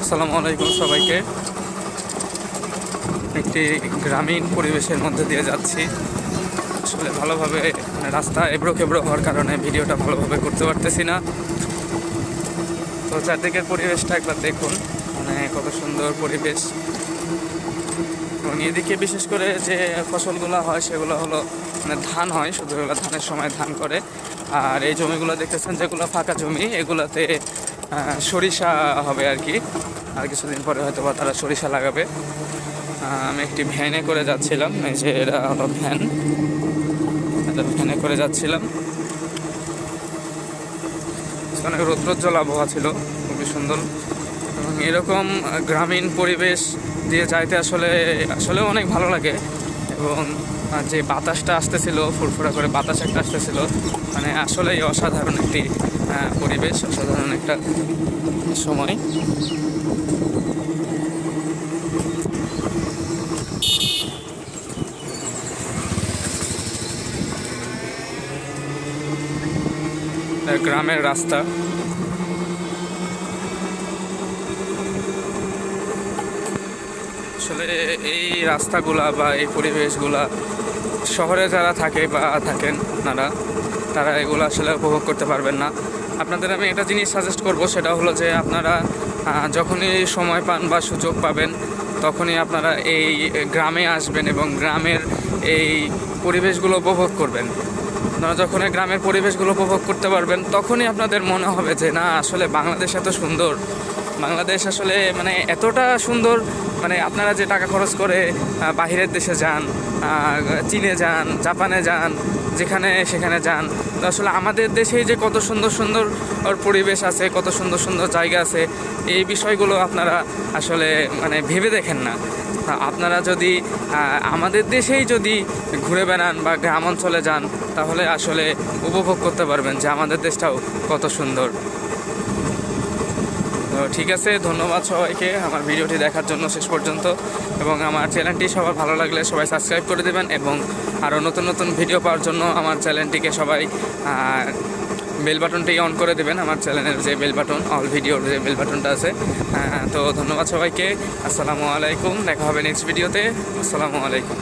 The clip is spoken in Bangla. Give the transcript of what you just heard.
আসসালামু আলাইকুম সবাইকে। একটি গ্রামীণ পরিবেশের মধ্যে দিয়ে যাচ্ছি। আসলে ভালোভাবে রাস্তা এবড়ো খেবড়ো হওয়ার কারণে ভিডিওটা ভালোভাবে করতে পারতেছি না। তো চারদিকের পরিবেশটা একবার দেখুন, কত সুন্দর পরিবেশ। এবং এদিকে বিশেষ করে যে ফসলগুলো হয় সেগুলো হলো ধান হয়, শুধু এগুলো ধানের সময় ধান করে। আর এই জমিগুলো দেখতেছেন যেগুলো ফাঁকা জমি, এগুলাতে সরিষা হবে আর কি। আর কিছুদিন পরে হয়তো বা তারা সরিষা লাগাবে। আমি একটি ভ্যানে করে যাচ্ছিলাম, এই যে এরা হলো ভ্যান, ভ্যানে করে যাচ্ছিলাম। অনেক রৌদ্রোজ্জ্বল আবহাওয়া ছিল, খুবই সুন্দর। এবং এরকম গ্রামীণ পরিবেশ দিয়ে যাইতে আসলে অনেক ভালো লাগে। এবং যে বাতাসটা আসতেছিল, ফুরফুরা করে বাতাস একটা আসতেছিল, আসলেই অসাধারণ একটি পরিবেশ, অসাধারণ একটা সময়। গ্রামের রাস্তা, আসলে এই রাস্তাগুলা বা এই পরিবেশগুলা শহরে যারা থাকে বা থাকেন তারা এগুলো আসলে উপভোগ করতে পারবেন না। আপনাদের আমি একটা জিনিস সাজেস্ট করব, সেটা হলো যে আপনারা যখনই সময় পান বা সুযোগ পাবেন তখনই আপনারা এই গ্রামে আসবেন এবং গ্রামের এই পরিবেশগুলো উপভোগ করবেন। আপনারা যখন এই গ্রামের পরিবেশগুলো উপভোগ করতে পারবেন তখনই আপনাদের মনে হবে যে না, আসলে বাংলাদেশ এত সুন্দর, বাংলাদেশ আসলে এতটা সুন্দর। আপনারা যে টাকা খরচ করে বাহিরের দেশে যান, চীনে যান, জাপানে যান, যেখানে সেখানে যান, তো আসলে আমাদের দেশেই যে কত সুন্দর সুন্দর পরিবেশ আছে, কত সুন্দর সুন্দর জায়গা আছে, এই বিষয়গুলো আপনারা আসলে ভেবে দেখেন না। আপনারা যদি আমাদের দেশেই যদি ঘুরে বেড়ান বা গ্রাম অঞ্চলে যান, তাহলে আসলে উপভোগ করতে পারবেন যে আমাদের দেশটাও কত সুন্দর। তো ঠিক আছে, ধন্যবাদ সবাইকে আমার ভিডিওটি দেখার জন্য শেষ পর্যন্ত। এবং আমার চ্যানেলটি সবার ভালো লাগলে সবাই সাবস্ক্রাইব করে দেবেন, এবং আরও নতুন নতুন ভিডিও পাওয়ার জন্য আমার চ্যানেলটিকে সবাই বেল বাটনটি অন করে দেবেন। আমার চ্যানেলের যে বেল বাটন, অল ভিডিওর যে বেল বাটনটা আছে। তো ধন্যবাদ সবাইকে, আসসালামু আলাইকুম। দেখা হবে নেক্সট ভিডিওতে। আসসালামু আলাইকুম।